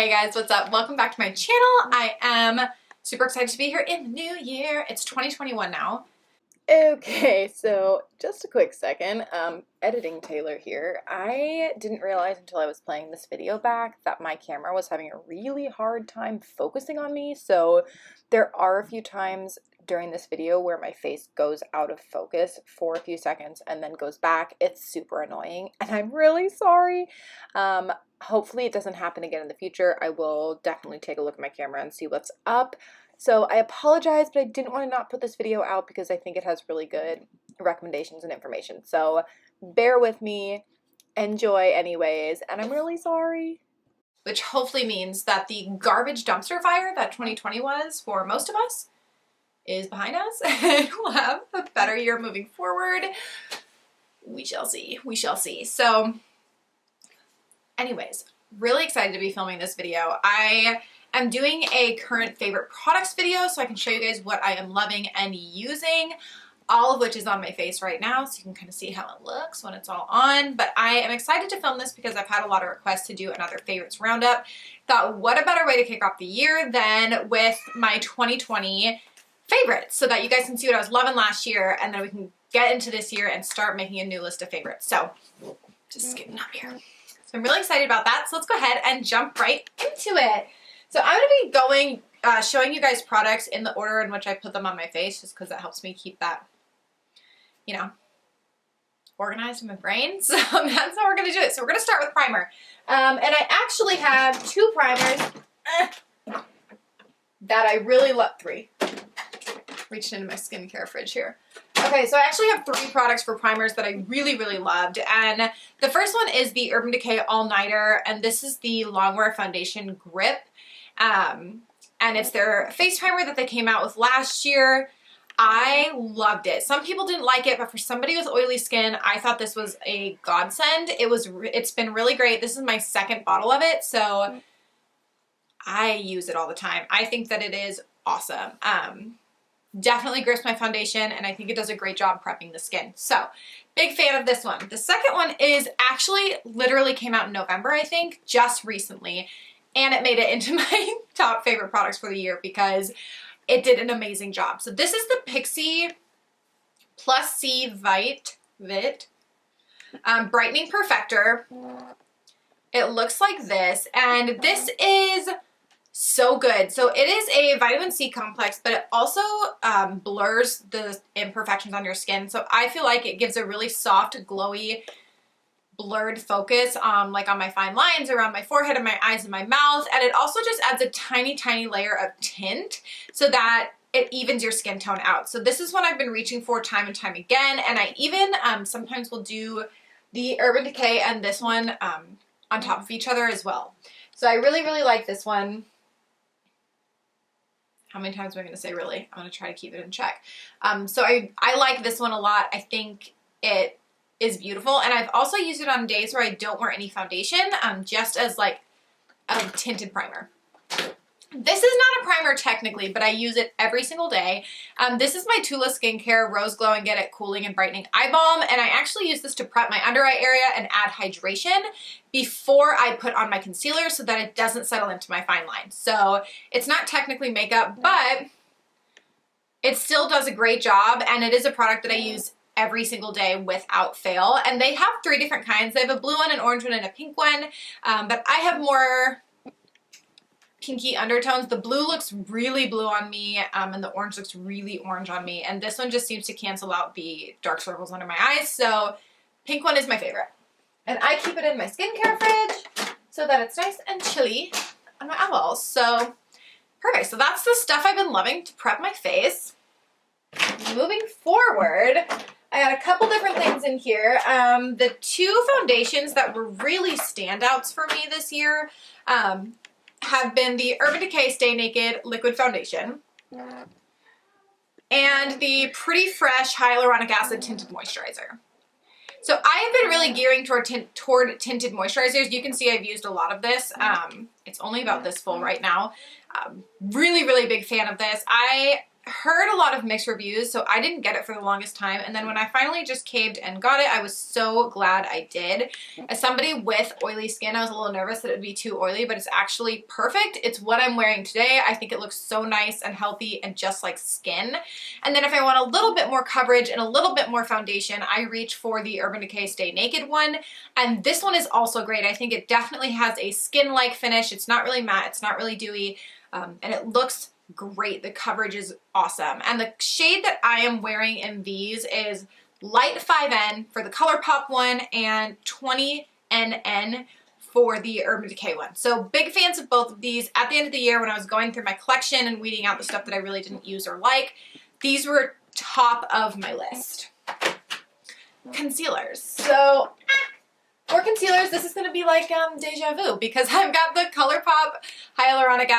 Hey guys, what's up? Welcome back to my channel. I am super excited to be here in the new year. It's 2021 now. Okay, so just a quick second. Editing Taylor here. I didn't realize until I was playing this video back that my camera was having a really hard time focusing on me. So there are a few times during this video where my face goes out of focus for a few seconds and then goes back. It's super annoying and I'm really sorry. Hopefully it doesn't happen again in the future. I will definitely take a look at my camera and see what's up. So I apologize, but I didn't want to not put this video out because I think it has really good recommendations and information. So bear with me, enjoy anyways, and I'm really sorry. Which hopefully means that the garbage dumpster fire that 2020 was for most of us is behind us and we'll have a better year moving forward. We shall see. We shall see. So anyways, really excited to be filming this video. I'm doing a current favorite products video so I can show you guys what I am loving and using, all of which is on my face right now so you can kind of see how it looks when it's all on. But I am excited to film this because I've had a lot of requests to do another favorites roundup. Thought what a better way to kick off the year than with my 2020 favorites so that you guys can see what I was loving last year and then we can get into this year and start making a new list of favorites. So just getting up here. So I'm really excited about that. So let's go ahead and jump right into it. So I'm going to be showing you guys products in the order in which I put them on my face just because that helps me keep that, you know, organized in my brain. So that's how we're going to do it. So we're going to start with primer. And I actually have two primers that I really love. Three. Reaching into my skincare fridge here. Okay, so I actually have three products for primers that I really, really loved. And the first one is the Urban Decay All Nighter. And this is the Longwear Foundation Grip. And it's their face primer that they came out with last year. I loved it. Some people didn't like it, but for somebody with oily skin, I thought this was a godsend. It's been really great. This is my second bottle of it, so I use it all the time. I think that it is awesome. Definitely grips my foundation, and I think it does a great job prepping the skin. So, big fan of this one. The second one is actually literally came out in November, I think, just recently. And it made it into my top favorite products for the year because it did an amazing job. So this is the Pixi Plus C Vit Brightening Perfector. It looks like this, and this is so good. So it is a vitamin C complex, but it also blurs the imperfections on your skin. So I feel like it gives a really soft, glowy, blurred focus like on my fine lines around my forehead and my eyes and my mouth, and it also just adds a tiny layer of tint so that it evens your skin tone out. So this is what I've been reaching for time and time again, and I even sometimes will do the Urban Decay and this one on top of each other as well. So I really like this one. How many times am I going to say really? I'm going to try to keep it in check. So I like this one a lot. I think it is beautiful, and I've also used it on days where I don't wear any foundation, just as like a tinted primer. This is not a primer technically, but I use it every single day. This is my Tula Skincare Rose Glow and Get It Cooling and Brightening Eye Balm, and I actually use this to prep my under eye area and add hydration before I put on my concealer so that it doesn't settle into my fine lines. So it's not technically makeup, but it still does a great job, and it is a product that I use every single day without fail. And they have three different kinds. They have a blue one, an orange one, and a pink one. But I have more pinky undertones. The blue looks really blue on me, and the orange looks really orange on me. And this one just seems to cancel out the dark circles under my eyes. So pink one is my favorite. And I keep it in my skincare fridge so that it's nice and chilly on my eyeballs. So perfect. So that's the stuff I've been loving to prep my face. Moving forward, I got a couple different things in here. The two foundations that were really standouts for me this year have been the Urban Decay Stay Naked Liquid Foundation and the Pretty Fresh Hyaluronic Acid Tinted Moisturizer. So I have been really gearing toward tinted moisturizers. You can see I've used a lot of this. It's only about this full right now. Really big fan of this. I heard a lot of mixed reviews, so I didn't get it for the longest time. And then when I finally just caved and got it, I was so glad I did. As somebody with oily skin, I was a little nervous that it would be too oily, but it's actually perfect. It's what I'm wearing today. I think it looks so nice and healthy and just like skin. And then if I want a little bit more coverage and a little bit more foundation, I reach for the Urban Decay Stay Naked one. And this one is also great. I think it definitely has a skin-like finish. It's not really matte, it's not really dewy, and it looks great. The coverage is awesome. And the shade that I am wearing in these is Light 5N for the ColourPop one and 20NN for the Urban Decay one. So big fans of both of these. At the end of the year when I was going through my collection and weeding out the stuff that I really didn't use or like, these were top of my list. Concealers. So for concealers, this is going to be like deja vu because I've got the ColourPop Hyaluronic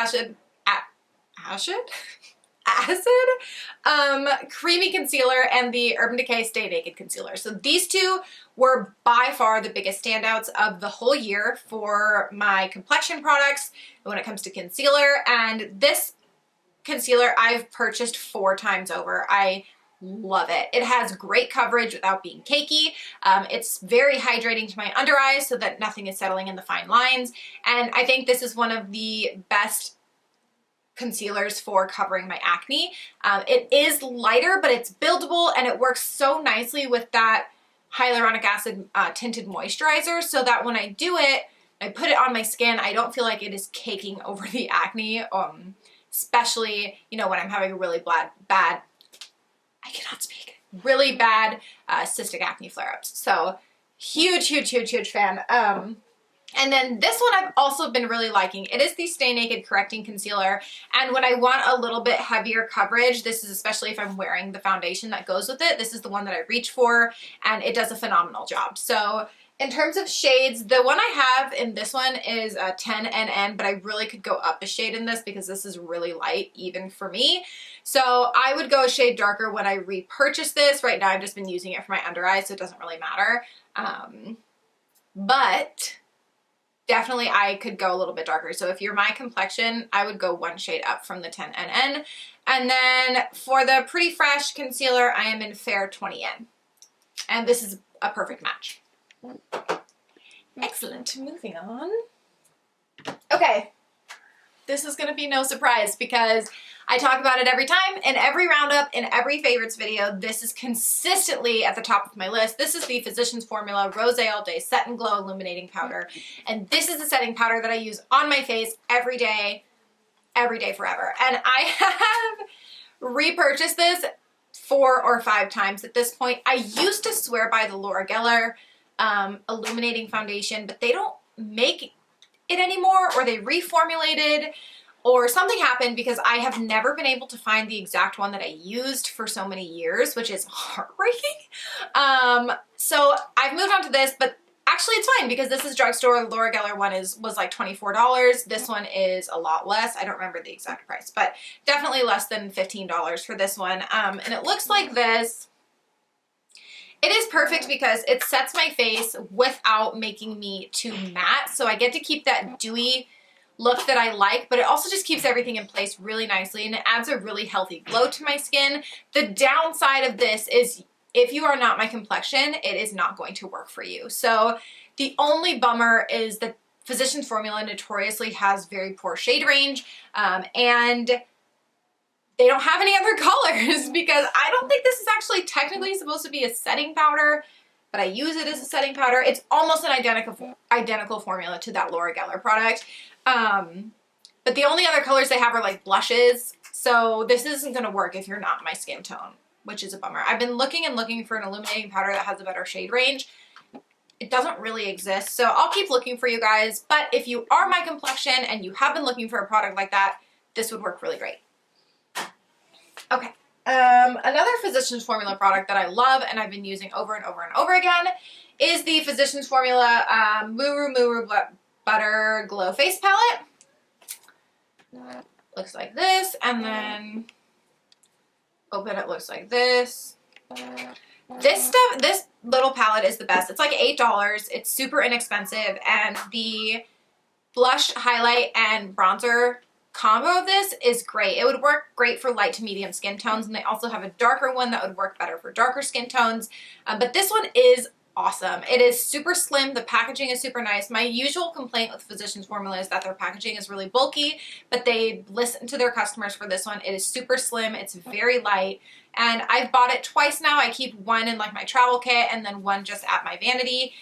creamy concealer and the Urban Decay Stay Naked concealer. So these two were by far the biggest standouts of the whole year for my complexion products when it comes to concealer. And this concealer I've purchased 4 times over. I love it. It has great coverage without being cakey. It's very hydrating to my under eyes so that nothing is settling in the fine lines. And I think this is one of the best concealers for covering my acne. It is lighter, but it's buildable and it works so nicely with that hyaluronic acid tinted moisturizer so that when I do it, I put it on my skin, I don't feel like it is caking over the acne, especially, you know, when I'm having a really really bad cystic acne flare-ups. So huge fan. And then this one I've also been really liking. It is the Stay Naked Correcting Concealer. And when I want a little bit heavier coverage, this is especially if I'm wearing the foundation that goes with it, this is the one that I reach for, and it does a phenomenal job. So in terms of shades, the one I have in this one is 10NN, but I really could go up a shade in this because this is really light even for me. So I would go a shade darker when I repurchase this. Right now I've just been using it for my under eyes, so it doesn't really matter. But definitely I could go a little bit darker. So if you're my complexion, I would go 1 shade up from the 10NN. And then for the Pretty Fresh concealer, I am in Fair 20N. And this is a perfect match. Excellent. Moving on. Okay. This is going to be no surprise because I talk about it every time, in every roundup, in every favorites video. This is consistently at the top of my list. This is the Physicians Formula Rose All Day Set and Glow Illuminating Powder. And this is the setting powder that I use on my face every day forever. And I have repurchased this 4 or 5 times at this point. I used to swear by the Laura Geller Illuminating Foundation, but they don't make it anymore, or they reformulated, or something happened because I have never been able to find the exact one that I used for so many years, which is heartbreaking. So I've moved on to this, but actually it's fine because this is drugstore. The Laura Geller one was like $24. This one is a lot less. I don't remember the exact price, but definitely less than $15 for this one. And it looks like this. It is perfect because it sets my face without making me too matte. So I get to keep that dewy look that I like, but it also just keeps everything in place really nicely and it adds a really healthy glow to my skin. The downside of this is if you are not my complexion, it is not going to work for you. So the only bummer is that Physicians Formula notoriously has very poor shade range, and they don't have any other colors because I don't think this is actually technically supposed to be a setting powder, but I use it as a setting powder. It's almost an identical formula to that Laura Geller product. But the only other colors they have are like blushes. So this isn't going to work if you're not my skin tone, which is a bummer. I've been looking and looking for an illuminating powder that has a better shade range. It doesn't really exist. So I'll keep looking for you guys. But if you are my complexion and you have been looking for a product like that, this would work really great. Okay. Another Physicians Formula product that I love and I've been using over and over and over again is the Physicians Formula Muru Butter Glow Face Palette. Looks like this, and then open it, looks like this. This little palette is the best. It's like $8. It's super inexpensive, and the blush, highlight, and bronzer combo of this is great. It would work great for light to medium skin tones, and they also have a darker one that would work better for darker skin tones. But this one is awesome. It is super slim. The packaging is super nice. My usual complaint with Physicians Formula is that their packaging is really bulky, but they listen to their customers for this one. It is super slim. It's very light. And I've bought it twice now. I keep one in like my travel kit and then one just at my vanity.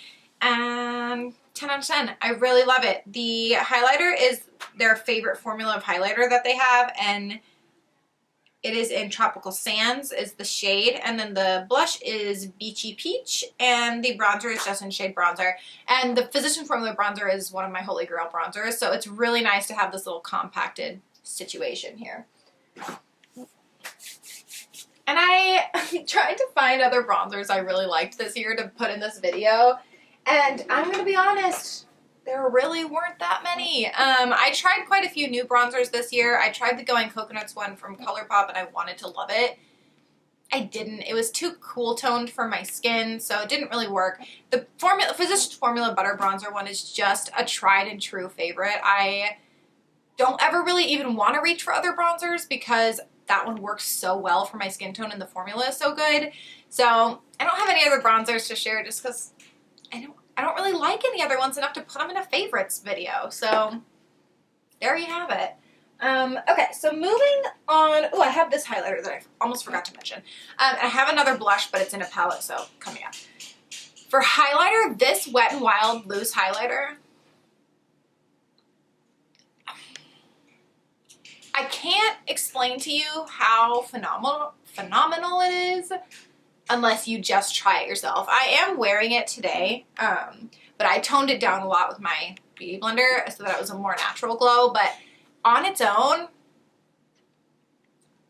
And 10 out of 10. I really love it. The highlighter is their favorite formula of highlighter that they have, and it is in Tropical Sands is the shade, and then the blush is Beachy Peach, and the bronzer is just in shade Bronzer. And the Physician Formula bronzer is one of my holy grail bronzers, so it's really nice to have this little compacted situation here. And I tried to find other bronzers I really liked this year to put in this video, and I'm going to be honest, there really weren't that many. I tried quite a few new bronzers this year. I tried the Going Coconuts one from ColourPop, and I wanted to love it. I didn't. It was too cool toned for my skin, so it didn't really work. The Physicians Formula Butter Bronzer one is just a tried and true favorite. I don't ever really even want to reach for other bronzers because that one works so well for my skin tone and the formula is so good. So I don't have any other bronzers to share just because I don't really like any other ones enough to put them in a favorites video. So there you have it. Okay, so moving on. Oh, I have this highlighter that I almost forgot to mention. I have another blush, but it's in a palette, so coming up. For highlighter, this Wet n Wild loose highlighter, I can't explain to you how phenomenal it is unless you just try it yourself. I am wearing it today, but I toned it down a lot with my beauty blender so that it was a more natural glow, but on its own,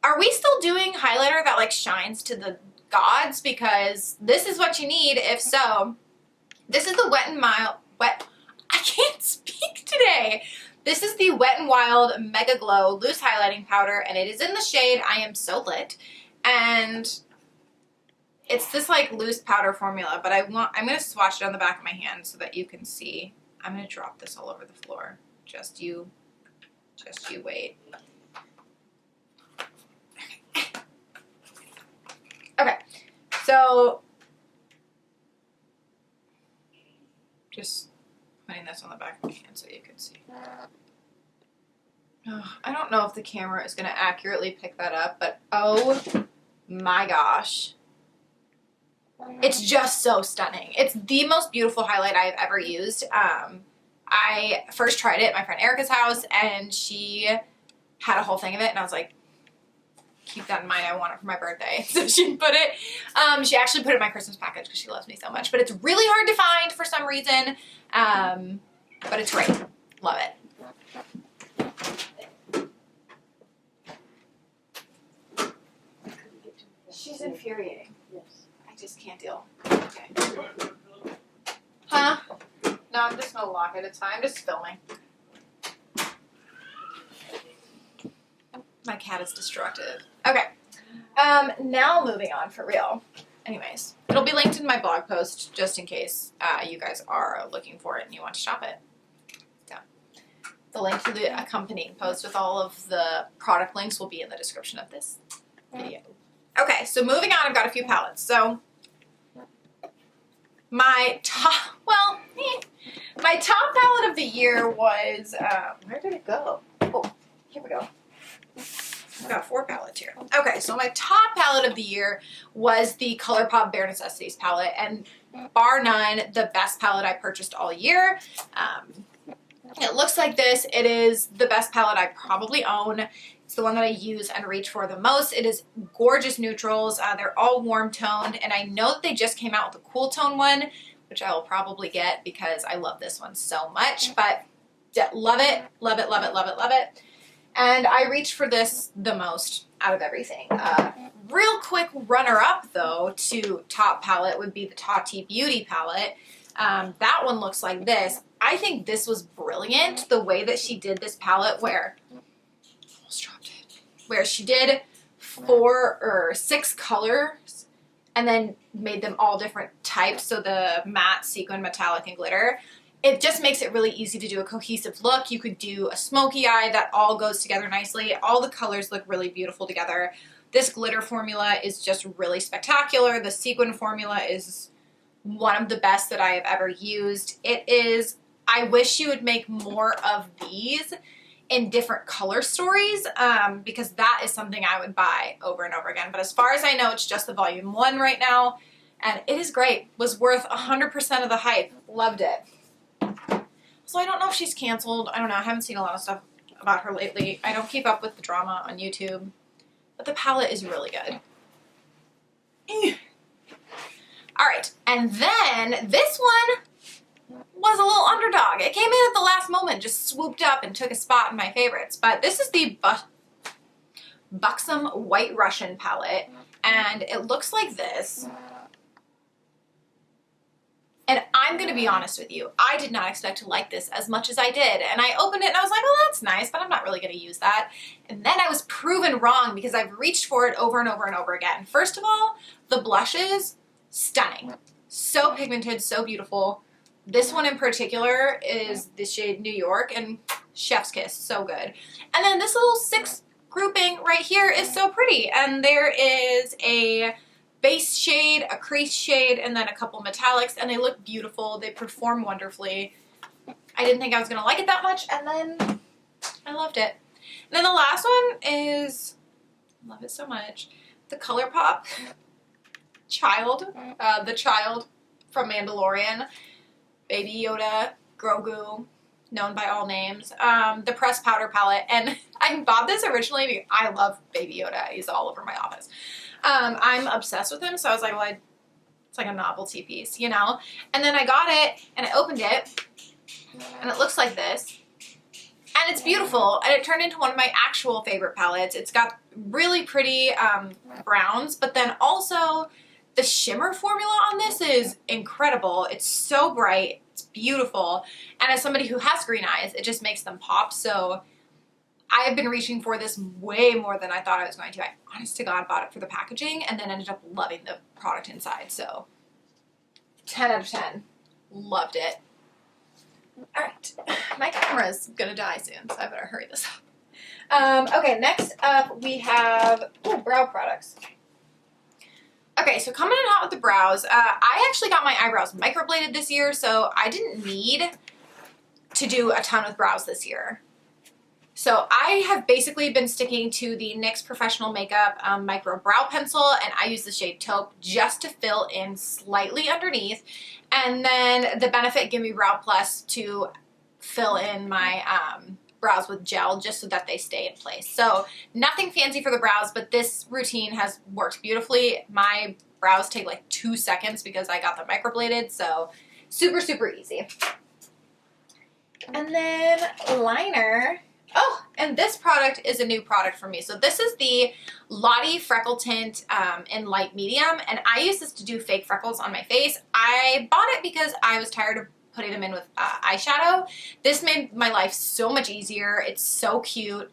are we still doing highlighter that like shines to the gods? Because this is what you need. If so, this is the I can't speak today. This is the Wet n Wild Mega Glow Loose Highlighting Powder, and it is in the shade I Am So Lit. And it's this like loose powder formula, but I'm going to swatch it on the back of my hand so that you can see. I'm going to drop this all over the floor. Just you wait. Okay, so just putting this on the back of my hand so you can see. Oh, I don't know if the camera is going to accurately pick that up, but oh my gosh. It's just so stunning. It's the most beautiful highlight I've ever used. I first tried it at my friend Erica's house, and she had a whole thing of it, and I was like, keep that in mind, I want it for my birthday. So she put it, she actually put it in my Christmas package because she loves me so much, but it's really hard to find for some reason, but it's great. Love it. She's infuriating. Yes. I just can't deal. Okay. Huh? No, I'm just gonna lock it. It's fine. I'm just filming. My cat is destructive. Okay. Now moving on for real. Anyways, it'll be linked in my blog post just in case you guys are looking for it and you want to shop it. So, the link to the accompanying post with all of the product links will be in the description of this video. Okay, so moving on, I've got a few palettes. So my top palette of the year was, where did it go? Oh, here we go. I've got 4 palettes here. Okay, so my top palette of the year was the ColourPop Bare Necessities palette, and bar none, the best palette I purchased all year. It looks like this. It is the best palette I probably own. It's the one that I use and reach for the most. It is gorgeous neutrals. They're all warm toned, and I know that they just came out with a cool tone one, which I will probably get because I love this one so much, but love it, love it, love it, love it, love it. And I reach for this the most out of everything. Real quick runner-up, though, to top palette would be the Tati Beauty palette. That one looks like this. I think this was brilliant, the way that she did this palette where she did 4 or 6 colors and then made them all different types, so the matte, sequin, metallic, and glitter. it just makes it really easy to do a cohesive look. You could do a smoky eye that all goes together nicely. All the colors look really beautiful together. This glitter formula is just really spectacular. The sequin formula is one of the best that I have ever used. It is, I wish you would make more of these in different color stories, because that is something I would buy over and over again. But as far as I know, it's just the volume 1 right now, and it is great. Was worth 100% of the hype. Loved it. So I don't know if she's canceled. I don't know. I haven't seen a lot of stuff about her lately. I don't keep up with the drama on YouTube. But the palette is really good. All right. And then this one was a little underdog. It came in at the last moment, just swooped up and took a spot in my favorites. But this is the Buxom White Russian palette. And it looks like this. And I'm going to be honest with you, I did not expect to like this as much as I did. And I opened it and I was like, well, that's nice, but I'm not really going to use that. And then I was proven wrong because I've reached for it over and over and over again. First of all, the blushes, stunning. So pigmented, so beautiful. This one in particular is the shade New York, and chef's kiss, so good. And then this little 6 grouping right here is so pretty. And there is a base shade, a crease shade, and then a couple metallics, and they look beautiful. They perform wonderfully. I didn't think I was going to like it that much, and then I loved it. And then the last one is, I love it so much, the ColourPop Child, the child from Mandalorian, Baby Yoda, Grogu, known by all names, the pressed powder palette. And I bought this originally because I love Baby Yoda. He's all over my office. I'm obsessed with him, so I was like, well, it's like a novelty piece, you know? And then I got it, and I opened it, and it looks like this. And it's beautiful, and it turned into one of my actual favorite palettes. It's got really pretty browns, but then also the shimmer formula on this is incredible. It's so bright. It's beautiful. And as somebody who has green eyes, it just makes them pop. So I have been reaching for this way more than I thought I was going to. I, honest to God, bought it for the packaging and then ended up loving the product inside. So 10 out of 10. Loved it. All right. My camera's going to die soon, so I better hurry this up. Okay, next up we have brow products. Okay, so coming in hot with the brows, I actually got my eyebrows microbladed this year, so I didn't need to do a ton with brows this year. So I have basically been sticking to the NYX Professional Makeup Micro Brow Pencil, and I use the shade Taupe just to fill in slightly underneath, and then the Benefit Gimme Brow Plus to fill in my brows with gel just so that they stay in place. So nothing fancy for the brows, but this routine has worked beautifully. My brows take like 2 seconds because I got them microbladed, so super, super easy. And then liner. Oh, and this product is a new product for me. So this is the Lottie Freckle Tint in light medium, and I use this to do fake freckles on my face. I bought it because I was tired of putting them in with eyeshadow. This made my life so much easier. It's so cute.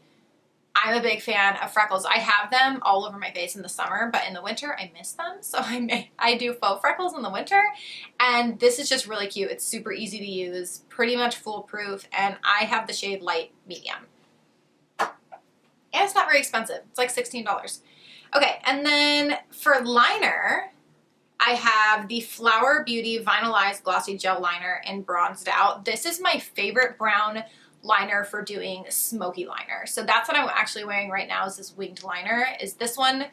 I'm a big fan of freckles. I have them all over my face in the summer, but in the winter I miss them. So I do faux freckles in the winter, and this is just really cute. It's super easy to use, pretty much foolproof, and I have the shade light medium. And it's not very expensive. It's like $16. Okay, and then for liner, I have the Flower Beauty Vinylized Glossy Gel Liner in Bronzed Out. This is my favorite brown liner for doing smoky liner. So that's what I'm actually wearing right now, is this winged liner. Is this one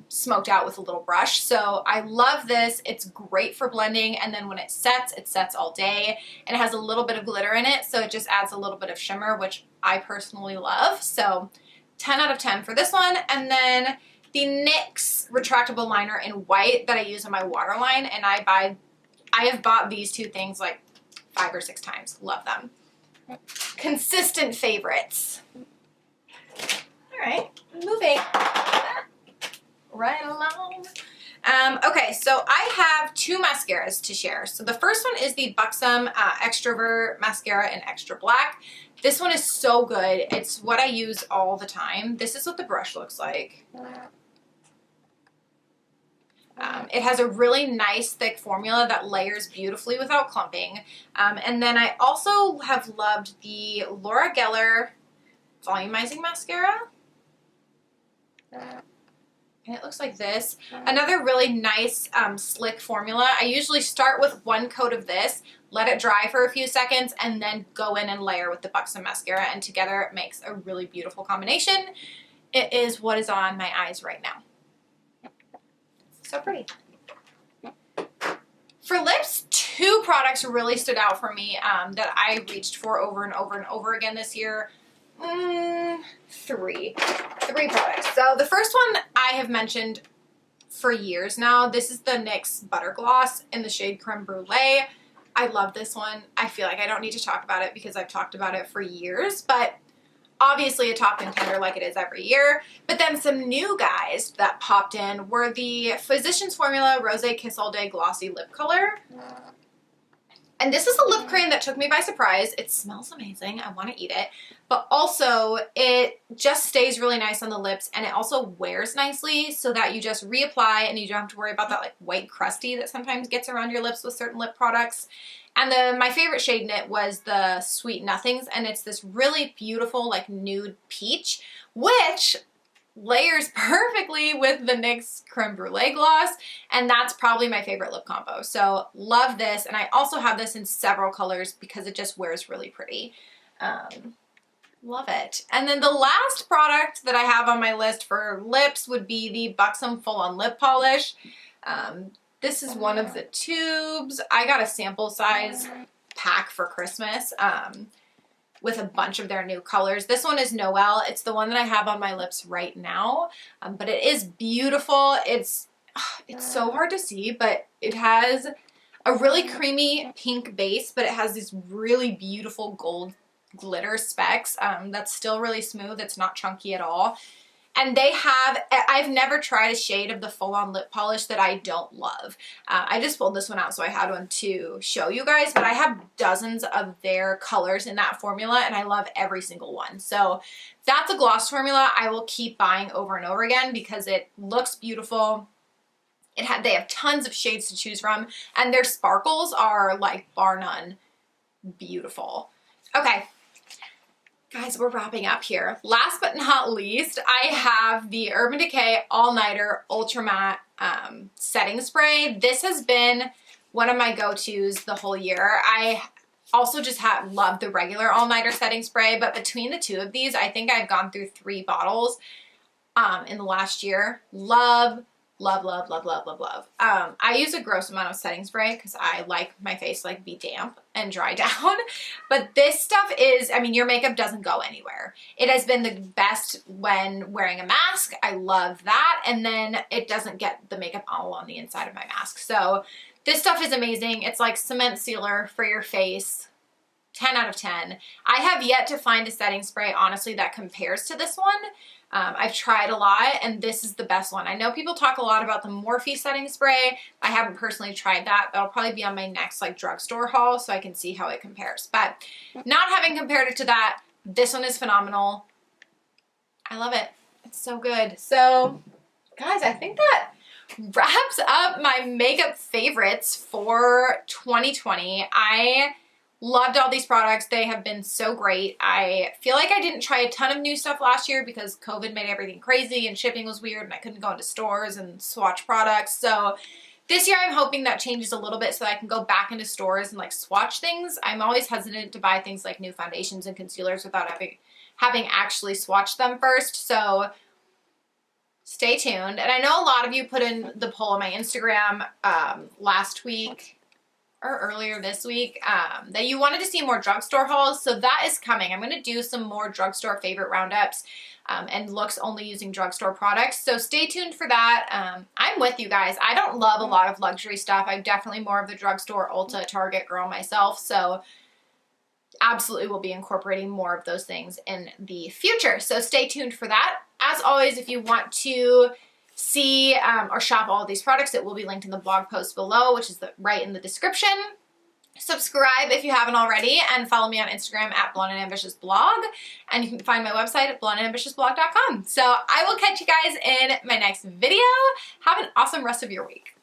smoked out with a little brush. So I love this. It's great for blending, and then when it sets all day, and it has a little bit of glitter in it, so it just adds a little bit of shimmer, which I personally love. So 10 out of 10 for this one. And then the NYX retractable liner in white that I use on my waterline, and I have bought these two things like 5 or 6 times. Love them. Consistent favorites. All right, moving right along. Okay, so I have 2 mascaras to share. So the first one is the Buxom Extrovert Mascara in Extra Black. This one is so good. It's what I use all the time. This is what the brush looks like. It has a really nice thick formula that layers beautifully without clumping. And then I also have loved the Laura Geller Volumizing Mascara. And it looks like this. Another really nice slick formula. I usually start with one coat of this, let it dry for a few seconds, and then go in and layer with the Buxom mascara, and together it makes a really beautiful combination. It is what is on my eyes right now. So pretty. For lips, two products really stood out for me that I reached for over and over and over again this year. Three products. So the first one I have mentioned for years now. This is the NYX Butter Gloss in the shade Creme Brulee. I love this one. I feel like I don't need to talk about it because I've talked about it for years, but obviously a top contender like it is every year. But then some new guys that popped in were the Physicians Formula Rosé Kiss All Day Glossy Lip Color. And this is a lip cream that took me by surprise. It smells amazing. I want to eat it. But also, it just stays really nice on the lips, and it also wears nicely so that you just reapply and you don't have to worry about that like white crusty that sometimes gets around your lips with certain lip products. And my favorite shade in it was the Sweet Nothings, and it's this really beautiful like nude peach, which layers perfectly with the NYX Creme Brulee gloss, and that's probably my favorite lip combo. So love this, and I also have this in several colors because it just wears really pretty. Love it. And then the last product that I have on my list for lips would be the Buxom Full On Lip Polish. This is one of the tubes. I got a sample size pack for Christmas with a bunch of their new colors. This one is Noel. It's the one that I have on my lips right now, but it is beautiful. It's so hard to see, but it has a really creamy pink base, but it has these really beautiful gold glitter specks that's still really smooth. It's not chunky at all. And they have, I've never tried a shade of the full-on lip polish that I don't love. I just pulled this one out, so I had one to show you guys, but I have dozens of their colors in that formula, and I love every single one. So that's a gloss formula I will keep buying over and over again because it looks beautiful. They have tons of shades to choose from, and their sparkles are, like, bar none, beautiful. Okay. Guys, we're wrapping up here. Last but not least, I have the Urban Decay All Nighter Ultra Matte Setting Spray. This has been one of my go-tos the whole year. I also just love the regular All Nighter Setting Spray, but between the two of these, I think I've gone through 3 bottles in the last year. Love, love, love, love, love, love, love. I use a gross amount of setting spray because I like my face to like be damp and dry down. But this stuff is, I mean, your makeup doesn't go anywhere. It has been the best when wearing a mask. I love that. And then it doesn't get the makeup all on the inside of my mask. So this stuff is amazing. It's like cement sealer for your face. 10 out of 10. I have yet to find a setting spray, honestly, that compares to this one. I've tried a lot, and this is the best one. I know people talk a lot about the Morphe setting spray. I haven't personally tried that. That'll probably be on my next like drugstore haul so I can see how it compares. But not having compared it to that, this one is phenomenal. I love it. It's so good. So, guys, I think that wraps up my makeup favorites for 2020. I loved all these products. They have been so great. I feel like I didn't try a ton of new stuff last year because COVID made everything crazy and shipping was weird and I couldn't go into stores and swatch products. So this year I'm hoping that changes a little bit so that I can go back into stores and like swatch things. I'm always hesitant to buy things like new foundations and concealers without having actually swatched them first. So stay tuned. And I know a lot of you put in the poll on my Instagram last week or earlier this week, that you wanted to see more drugstore hauls, so that is coming. I'm going to do some more drugstore favorite roundups and looks only using drugstore products, so stay tuned for that. I'm with you guys. I don't love a lot of luxury stuff. I'm definitely more of the drugstore, Ulta, Target girl myself, so absolutely will be incorporating more of those things in the future, so stay tuned for that. As always, if you want to see or shop all of these products, it will be linked in the blog post below, which is right in the description. Subscribe if you haven't already, and follow me on Instagram at Blonde and Ambitious Blog, and you can find my website at blondeandambitiousblog.com. So I will catch you guys in my next video. Have an awesome rest of your week.